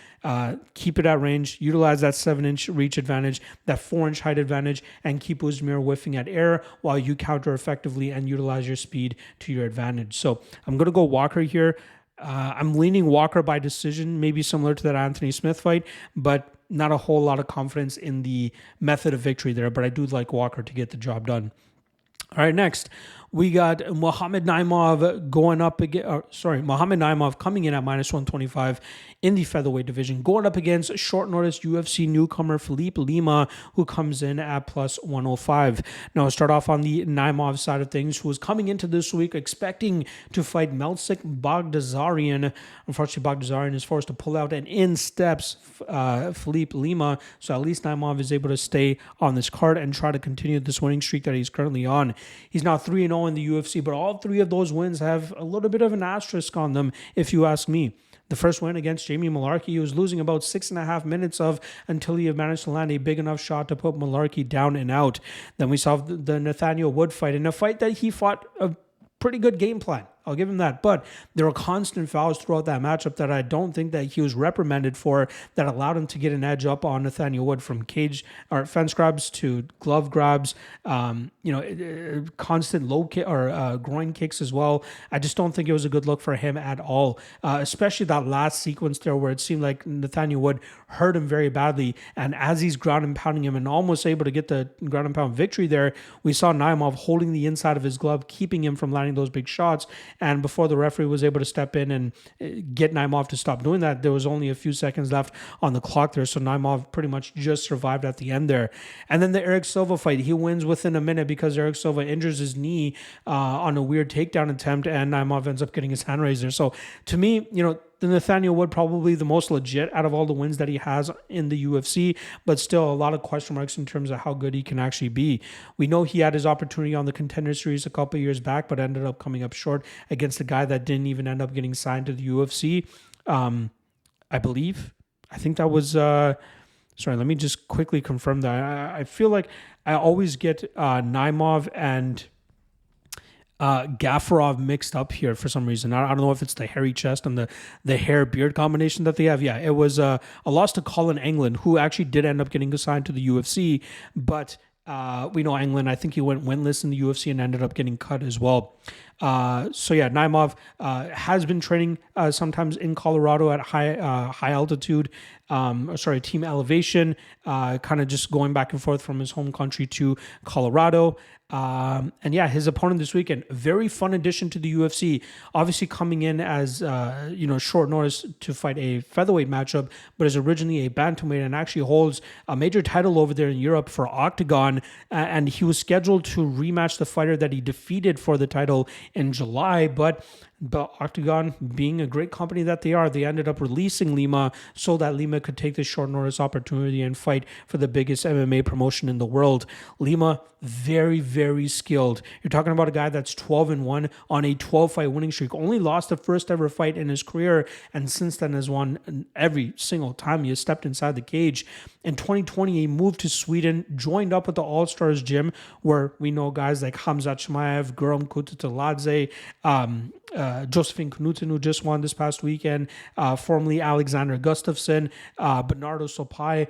Keep it at range, utilize that 7-inch reach advantage, that 4-inch height advantage, and keep Oezdemir whiffing at air while you counter effectively and utilize your speed to your advantage. So I'm going to go Walker here. I'm leaning Walker by decision, maybe similar to that Anthony Smith fight, but not a whole lot of confidence in the method of victory there. But I do like Walker to get the job done. All right, next we got Mohamed Naimov Mohamed Naimov coming in at -125 in the featherweight division, going up against short notice UFC newcomer Philippe Lima, who comes in at +105. Now, I'll start off on the Naimov side of things, who was coming into this week expecting to fight Melsik Baghdasaryan. Unfortunately, Baghdasaryan is forced to pull out, and in steps Philippe Lima. So at least Naimov is able to stay on this card and try to continue this winning streak that he's currently on. He's now 3-0 in the UFC, but all 3 of those wins have a little bit of an asterisk on them, if you ask me. The first win against Jamie Mullarkey, he was losing about 6.5 minutes of until he managed to land a big enough shot to put Mullarkey down and out. Then we saw the Nathaniel Wood fight, in a fight that he fought a pretty good game plan. I'll give him that. But there were constant fouls throughout that matchup that I don't think that he was reprimanded for, that allowed him to get an edge up on Nathaniel Wood, from cage or fence grabs to glove grabs, constant low kick or groin kicks as well. I just don't think it was a good look for him at all, especially that last sequence there where it seemed like Nathaniel Wood hurt him very badly. And as he's ground and pounding him and almost able to get the ground and pound victory there, we saw Naimov holding the inside of his glove, keeping him from landing those big shots. And before the referee was able to step in and get Naimov to stop doing that, there was only a few seconds left on the clock there. So Naimov pretty much just survived at the end there. And then the Eric Silva fight, he wins within a minute because Eric Silva injures his knee on a weird takedown attempt, and Naimov ends up getting his hand raised there. So to me, the Nathaniel Wood probably the most legit out of all the wins that he has in the UFC, but still a lot of question marks in terms of how good he can actually be. We know he had his opportunity on the Contender Series a couple of years back, but ended up coming up short against a guy that didn't even end up getting signed to the UFC. I believe. I think that was... sorry, let me just quickly confirm that. I feel like I always get Naimov and... Gafurov mixed up here for some reason. I don't know if it's the hairy chest and the hair beard combination that they have. Yeah, it was a loss to Colin England, who actually did end up getting assigned to the UFC, but we know England, I think he went winless in the UFC and ended up getting cut as well. So yeah, Naimov has been training sometimes in Colorado at high altitude, team elevation, kind of just going back and forth from his home country to Colorado. And yeah, his opponent this weekend, very fun addition to the UFC, obviously coming in as, short notice to fight a featherweight matchup, but is originally a bantamweight and actually holds a major title over there in Europe for OKTAGON. And he was scheduled to rematch the fighter that he defeated for the title in July, but OKTAGON, being a great company that they are, they ended up releasing Lima so that Lima could take this short notice opportunity and fight for the biggest MMA promotion in the world. Lima, very, very skilled. You're talking about a guy that's 12-1 on a 12-fight winning streak. Only lost the first ever fight in his career, and since then has won every single time he has stepped inside the cage. In 2020, he moved to Sweden, joined up with the All-Stars gym, where we know guys like Hamzat Chimaev, Guram Kutateladze, Josephine Knudsen, who just won this past weekend, formerly Alexander Gustafsson, Bernardo Sopai,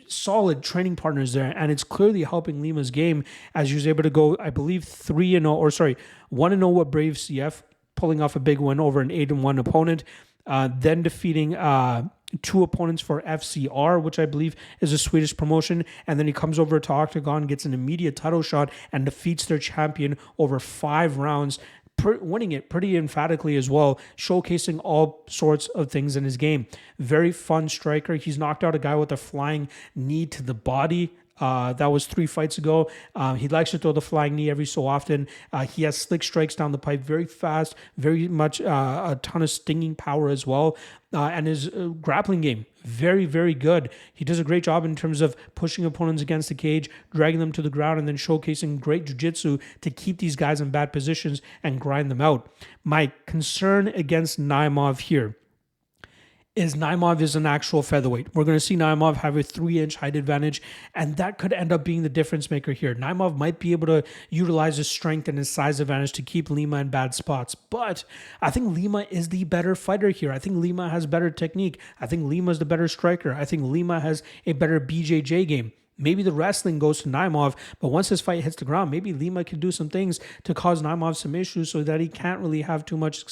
solid training partners there, and it's clearly helping Lima's game as he was able to go, I believe, 1-0 with Brave CF, pulling off a big win over an 8-1 opponent, then defeating two opponents for FCR, which I believe is a Swedish promotion, and then he comes over to OKTAGON, gets an immediate title shot, and defeats their champion over 5 rounds, winning it pretty emphatically as well, showcasing all sorts of things in his game. Very fun striker. He's knocked out a guy with a flying knee to the body. That was 3 fights ago. He likes to throw the flying knee every so often. He has slick strikes down the pipe, very fast, very much a ton of stinging power as well. And his grappling game, very, very good. He does a great job in terms of pushing opponents against the cage, dragging them to the ground, and then showcasing great jiu-jitsu to keep these guys in bad positions and grind them out. My concern against Naimov here is Naimov is an actual featherweight. We're going to see Naimov have a 3-inch height advantage, and that could end up being the difference maker here. Naimov might be able to utilize his strength and his size advantage to keep Lima in bad spots, but I think Lima is the better fighter here. I think Lima has better technique. I think Lima is the better striker. I think Lima has a better BJJ game. Maybe the wrestling goes to Naimov, but once his fight hits the ground, maybe Lima can do some things to cause Naimov some issues so that he can't really have too much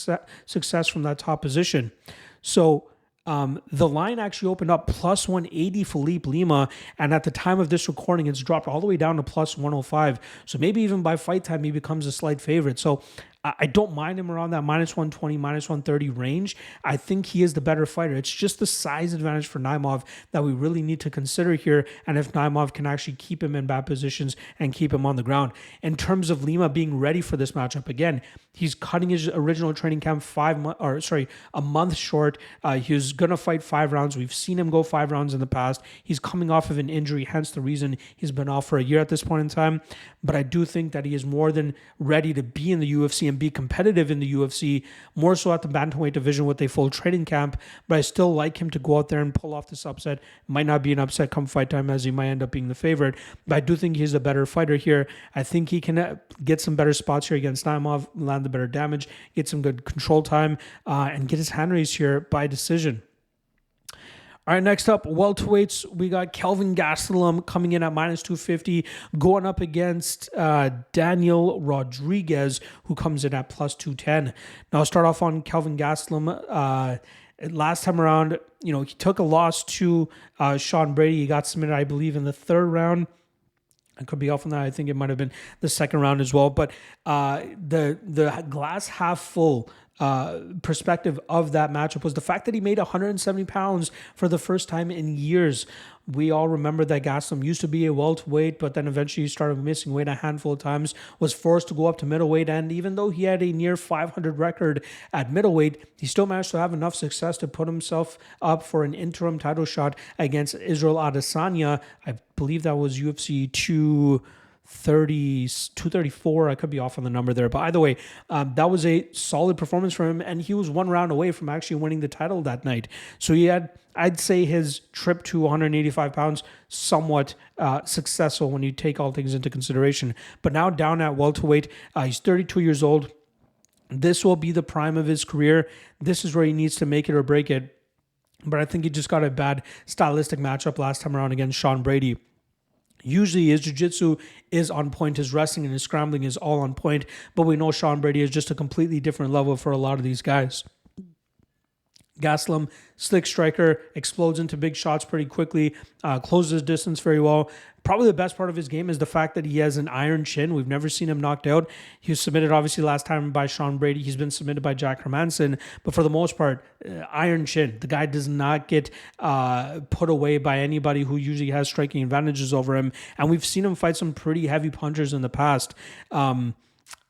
success from that top position. So the line actually opened up plus 180 Felipe Lima, and at the time of this recording, it's dropped all the way down to plus 105. So maybe even by fight time, he becomes a slight favorite. So I don't mind him around that minus 120, minus 130 range. I think he is the better fighter. It's just the size advantage for Naimov that we really need to consider here, and if Naimov can actually keep him in bad positions and keep him on the ground. In terms of Lima being ready for this matchup, again, he's cutting his original training camp a month short. He was going to fight 5 rounds. We've seen him go 5 rounds in the past. He's coming off of an injury, hence the reason he's been off for a year at this point in time. But I do think that he is more than ready to be in the UFC him be competitive in the UFC, more so at the bantamweight division with a full training camp. But I still like him to go out there and pull off this upset. Might not be an upset come fight time, as he might end up being the favorite. But I do think he's a better fighter here. I think he can get some better spots here against Naimov, land the better damage, get some good control time, and get his hand raised here by decision. All right, next up, welterweights. We got Kelvin Gastelum coming in at -250, going up against Daniel Rodriguez, who comes in at +210. Now, I'll start off on Kelvin Gastelum. Last time around, he took a loss to Sean Brady. He got submitted, I believe, in the third round. I could be off on that. I think it might have been the second round as well. But the glass half full perspective of that matchup was the fact that he made 170 pounds for the first time in years. We all remember that Gastelum used to be a welterweight, but then eventually he started missing weight a handful of times, was forced to go up to middleweight, and even though he had a near 500 record at middleweight, he still managed to have enough success to put himself up for an interim title shot against Israel Adesanya. I believe that was UFC 234. I could be off on the number there, but either way, that was a solid performance for him, and he was one round away from actually winning the title that night. So he had, I'd say, his trip to 185 pounds somewhat successful when you take all things into consideration. But now down at welterweight, he's 32 years old. This will be the prime of his career. This is where he needs to make it or break it. But I think he just got a bad stylistic matchup last time around against Sean Brady. Usually his jiu-jitsu is on point, his wrestling and his scrambling is all on point, but we know Sean Brady is just a completely different level for a lot of these guys. Gastelum, slick striker, explodes into big shots pretty quickly, closes distance very well. Probably the best part of his game is the fact that he has an iron chin. We've never seen him knocked out. He was submitted, obviously, last time by Sean Brady. He's been submitted by Jack Hermanson. But for the most part, iron chin. The guy does not get put away by anybody who usually has striking advantages over him. And we've seen him fight some pretty heavy punchers in the past.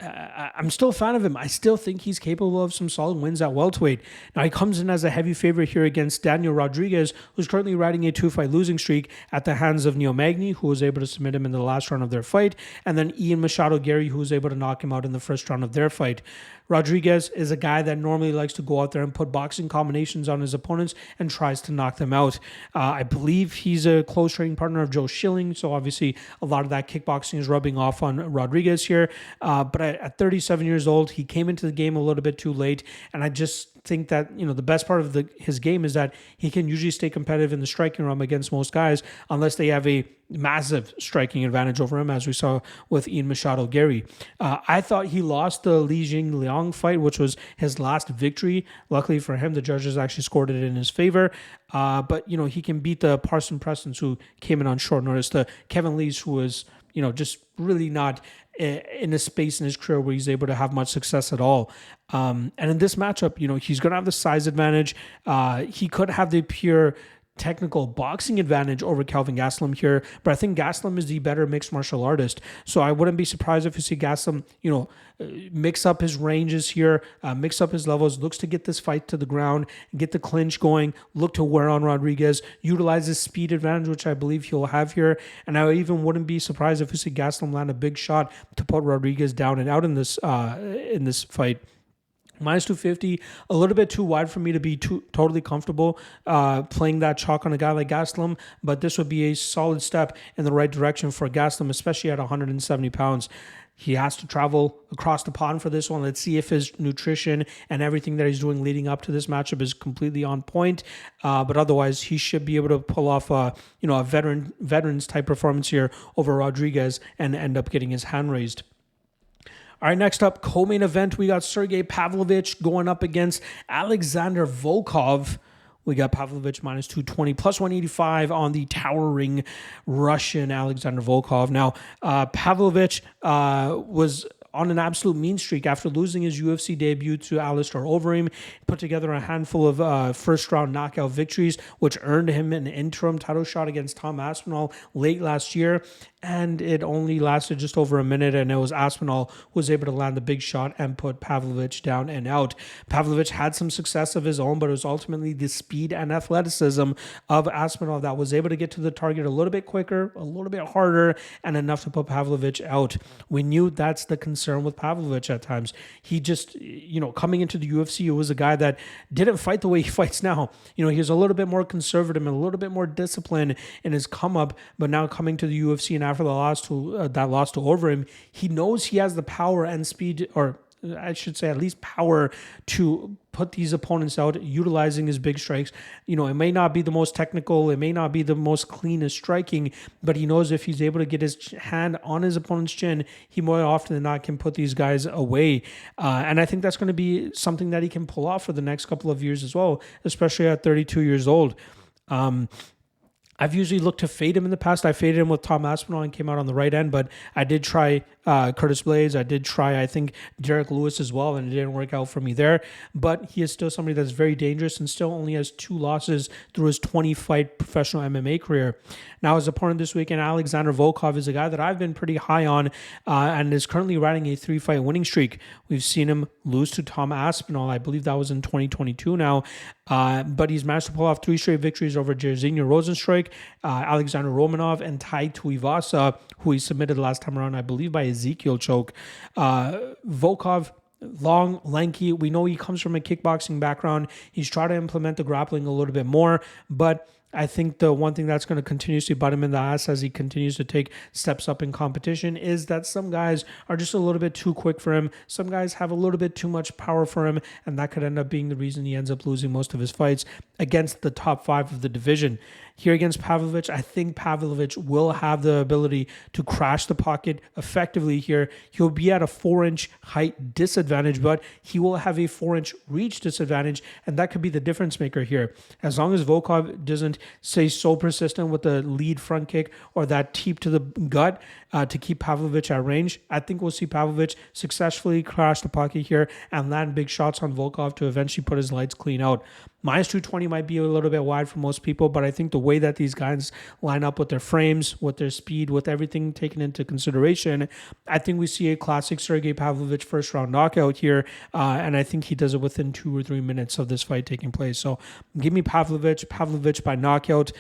I'm still a fan of him. I still think he's capable of some solid wins at welterweight. Now, he comes in as a heavy favorite here against Daniel Rodriguez, who's currently riding a 2-fight losing streak at the hands of Neil Magny, who was able to submit him in the last round of their fight, and then Ian Machado Gary, who was able to knock him out in the first round of their fight. Rodriguez is a guy that normally likes to go out there and put boxing combinations on his opponents and tries to knock them out. I believe he's a close training partner of Joe Schilling, so obviously a lot of that kickboxing is rubbing off on Rodriguez here. But at 37 years old, he came into the game a little bit too late, and I just think that the best part of his game is that he can usually stay competitive in the striking realm against most guys unless they have a massive striking advantage over him, as we saw with Ian Machado Gary. I thought he lost the Li Jingliang fight, which was his last victory. Luckily for him, the judges actually scored it in his favor. But he can beat the Parson Prestons, who came in on short notice, the Kevin Lees, who was just really not in a space in his career where he's able to have much success at all. And in this matchup, he's going to have the size advantage. He could have the pure technical boxing advantage over Kelvin Gastelum here, but I think Gastelum is the better mixed martial artist. So I wouldn't be surprised if you see Gastelum, mix up his ranges here, mix up his levels, looks to get this fight to the ground, get the clinch going, look to wear on Rodriguez, utilize his speed advantage, which I believe he'll have here. And I even wouldn't be surprised if you see Gastelum land a big shot to put Rodriguez down and out in this fight. -250, a little bit too wide for me to be totally comfortable playing that chalk on a guy like Gastelum, but this would be a solid step in the right direction for Gastelum, especially at 170 pounds. He has to travel across the pond for this one. Let's see if his nutrition and everything that he's doing leading up to this matchup is completely on point. But otherwise, he should be able to pull off a veterans type performance here over Rodriguez and end up getting his hand raised. All right, next up, co-main event, we got Sergey Pavlovich going up against Alexander Volkov. We got Pavlovich -220, +185 on the towering Russian Alexander Volkov. Now, Pavlovich was on an absolute mean streak after losing his UFC debut to Alistair Overeem. He put together a handful of first-round knockout victories, which earned him an interim title shot against Tom Aspinall late last year. and it only lasted just over a minute, and it was Aspinall who was able to land the big shot and put Pavlovich down and out. Pavlovich had some success of his own, but it was ultimately the speed and athleticism of Aspinall that was able to get to the target a little bit quicker, a little bit harder, and enough to put Pavlovich out. We knew that's the concern with Pavlovich at times. He just, coming into the UFC, it was a guy that didn't fight the way he fights now. He was a little bit more conservative and a little bit more disciplined in his come up, but now coming to the UFC and after the loss to that loss to Overeem, he knows he has the power and speed, or I should say at least power, to put these opponents out utilizing his big strikes. It may not be the most technical, it may not be the most cleanest striking, but he knows if he's able to get his hand on his opponent's chin, he more often than not can put these guys away. And I think that's going to be something that he can pull off for the next couple of years as well, especially at 32 years old. I've usually looked to fade him in the past. I faded him with Tom Aspinall and came out on the right end, but I did try Curtis Blades. I did try, I think, Derek Lewis as well, and it didn't work out for me there. But he is still somebody that's very dangerous and still only has 2 losses through his 20-fight professional MMA career. Now, his opponent this weekend, Alexander Volkov, is a guy that I've been pretty high on and is currently riding a 3-fight winning streak. We've seen him lose to Tom Aspinall. I believe that was in 2022 now. But he's managed to pull off 3 straight victories over Jairzinho Rozenstruik, Alexander Romanov, and Tai Tuivasa, who he submitted last time around, I believe, by Ezekiel choke. Volkov, long, lanky. We know he comes from a kickboxing background. He's tried to implement the grappling a little bit more, but I think the one thing that's going to continuously bite him in the ass as he continues to take steps up in competition is that some guys are just a little bit too quick for him. Some guys have a little bit too much power for him, and that could end up being the reason he ends up losing most of his fights against the top 5 of the division. Here against Pavlovich, I think Pavlovich will have the ability to crash the pocket effectively here. He'll be at a 4-inch height disadvantage, but he will have a 4-inch reach disadvantage, and that could be the difference maker here. As long as Volkov doesn't stay so persistent with the lead front kick or that teep to the gut to keep Pavlovich at range, I think we'll see Pavlovich successfully crash the pocket here and land big shots on Volkov to eventually put his lights clean out. Minus 220 might be a little bit wide for most people, but I think the way that these guys line up with their frames, with their speed, with everything taken into consideration, I think we see a classic Sergey Pavlovich first round knockout here, and I think he does it within 2 or 3 minutes of this fight taking place. So give me Pavlovich by knockout.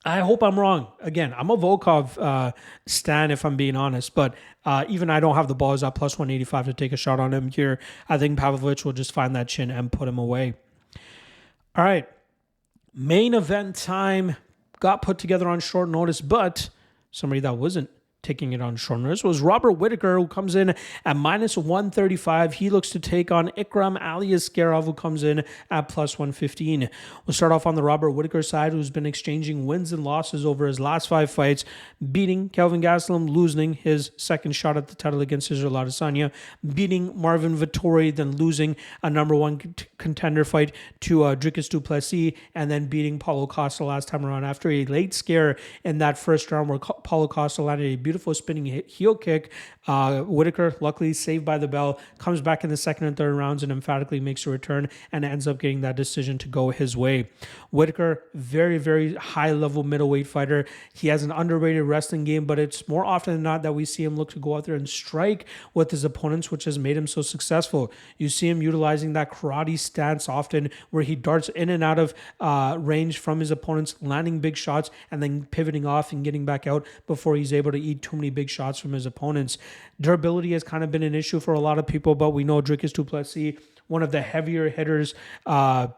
I hope I'm wrong. Again, I'm a Volkov stan if I'm being honest, but even I don't have the balls at plus 185 to take a shot on him here. I think Pavlovich will just find that chin and put him away. All right. Main event time got put together on short notice, but somebody that wasn't taking it on short notice was Robert Whittaker, who comes in at minus 135. He looks to take on Ikram Aliskerov, who comes in at plus 115. We'll start off on the Robert Whittaker side, who's been exchanging wins and losses over his last 5 fights, beating Kelvin Gastelum, losing his second shot at the title against Israel Adesanya, beating Marvin Vettori, then losing a number 1 contender fight to Dricus du Plessis, and then beating Paulo Costa last time around after a late scare in that first round where Paulo Costa landed a beautiful spinning heel kick. Whittaker, luckily saved by the bell, comes back in the second and third rounds and emphatically makes a return and ends up getting that decision to go his way. Whittaker, very, very high-level middleweight fighter. He has an underrated wrestling game, but it's more often than not that we see him look to go out there and strike with his opponents, which has made him so successful. You see him utilizing that karate stance often, where he darts in and out of range from his opponents, landing big shots, and then pivoting off and getting back out before he's able to eat too many big shots from his opponents. Durability has kind of been an issue for a lot of people, but we know Dricus du Plessis, one of the heavier hitters to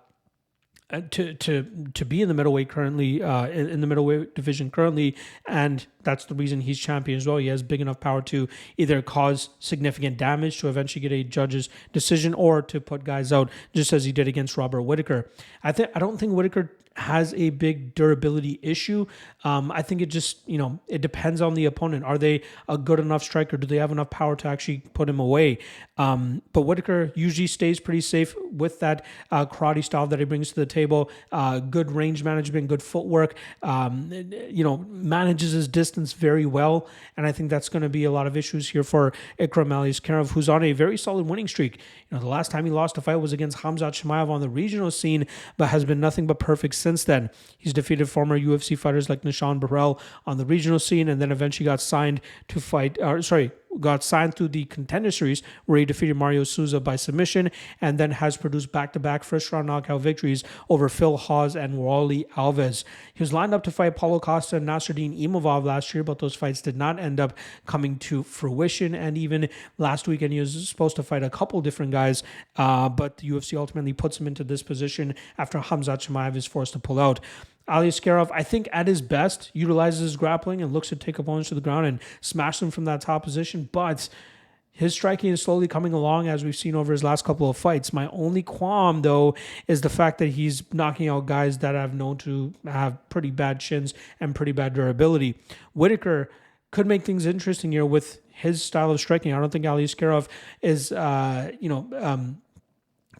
be in the middleweight currently, in the middleweight division currently, and that's the reason he's champion as well. He has big enough power to either cause significant damage to eventually get a judge's decision or to put guys out, just as he did against Robert Whittaker. I don't think Whittaker has a big durability issue. I think it just, it depends on the opponent. Are they a good enough striker? Do they have enough power to actually put him away? But Whittaker usually stays pretty safe with that karate style that he brings to the table. Good range management, good footwork, manages his distance very well. And I think that's going to be a lot of issues here for Ikram Aliskerov, who's on a very solid winning streak. The last time he lost a fight was against Khamzat Chimaev on the regional scene, but has been nothing but perfect since then. He's defeated former UFC fighters like Nishan Burrell on the regional scene, and then eventually got signed to fight, got signed through the Contender Series, where he defeated Mario Souza by submission, and then has produced back-to-back first-round knockout victories over Phil Hawes and Wally Alves. He was lined up to fight Paulo Costa and Nasruddin Imavov last year, but those fights did not end up coming to fruition, and even last weekend he was supposed to fight a couple different guys, but the UFC ultimately puts him into this position after Khamzat Chimaev is forced to pull out. Aliskerov, I think at his best, utilizes his grappling and looks to take opponents to the ground and smash them from that top position, but his striking is slowly coming along, as we've seen over his last couple of fights. My only qualm, though, is the fact that he's knocking out guys that I've known to have pretty bad chins and pretty bad durability. Whittaker could make things interesting here with his style of striking. I don't think Aliskerov is,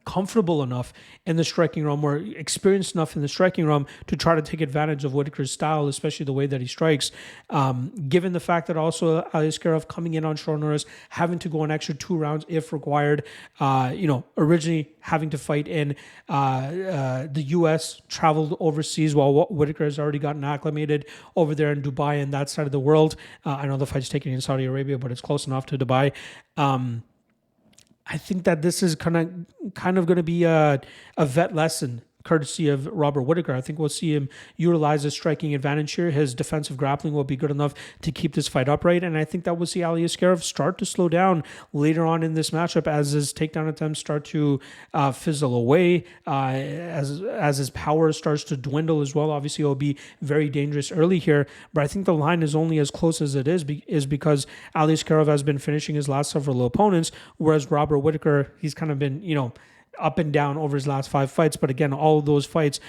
comfortable enough in the striking realm or experienced enough in the striking realm to try to take advantage of Whittaker's style, especially the way that he strikes. Given the fact that also Aliskerov coming in on short notice, having to go an extra 2 rounds if required, originally having to fight in the U.S., traveled overseas while Whittaker has already gotten acclimated over there in Dubai and that side of the world. I know the fight's taken in Saudi Arabia, but it's close enough to Dubai. I think that this is kind of going to be a vet lesson, courtesy of Robert Whittaker. I think we'll see him utilize his striking advantage here. His defensive grappling will be good enough to keep this fight upright, and I think that we'll see Aliskerov start to slow down later on in this matchup as his takedown attempts start to fizzle away, as his power starts to dwindle as well. Obviously, it'll be very dangerous early here, but I think the line is only as close as it is because Aliskerov has been finishing his last several opponents, whereas Robert Whittaker, he's kind of been, up and down over his last 5 fights. But again, all of those fights,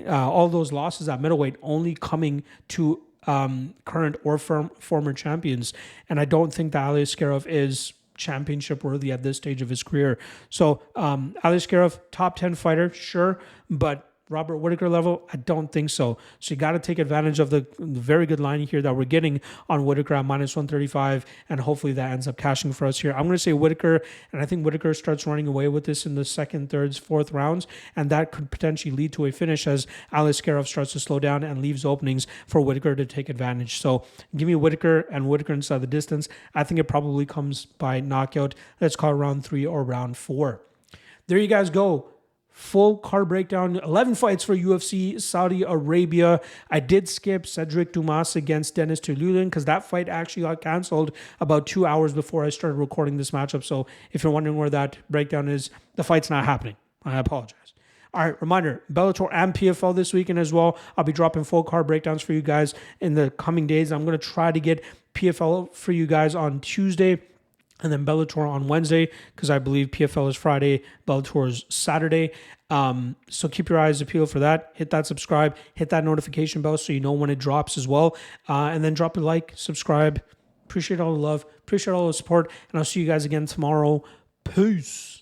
all those losses at middleweight only coming to current or former champions. And I don't think that Aliskerov is championship worthy at this stage of his career. So Aliskerov, top 10 fighter, sure, but Robert Whittaker level, I don't think so. So you got to take advantage of the very good line here that we're getting on Whittaker at -135, and hopefully that ends up cashing for us here. I'm going to say Whittaker, and I think Whittaker starts running away with this in the second, third, fourth rounds, and that could potentially lead to a finish as Aliskerov starts to slow down and leaves openings for Whittaker to take advantage. So give me Whittaker and Whittaker inside the distance. I think it probably comes by knockout. Let's call it round 3 or round 4. There you guys go. Full card breakdown, 11 fights for UFC Saudi Arabia. I did skip Cedric Dumas against Dennis Tululin because that fight actually got canceled about 2 hours before I started recording this matchup. So if you're wondering where that breakdown is, the fight's not happening. I apologize. All right, reminder, Bellator and PFL this weekend as well. I'll be dropping full card breakdowns for you guys in the coming days. I'm going to try to get PFL for you guys on Tuesday, and then Bellator on Wednesday, because I believe PFL is Friday, Bellator is Saturday. So keep your eyes peeled for that. Hit that subscribe, hit that notification bell so you know when it drops as well. And then drop a like, subscribe. Appreciate all the love, appreciate all the support, and I'll see you guys again tomorrow. Peace.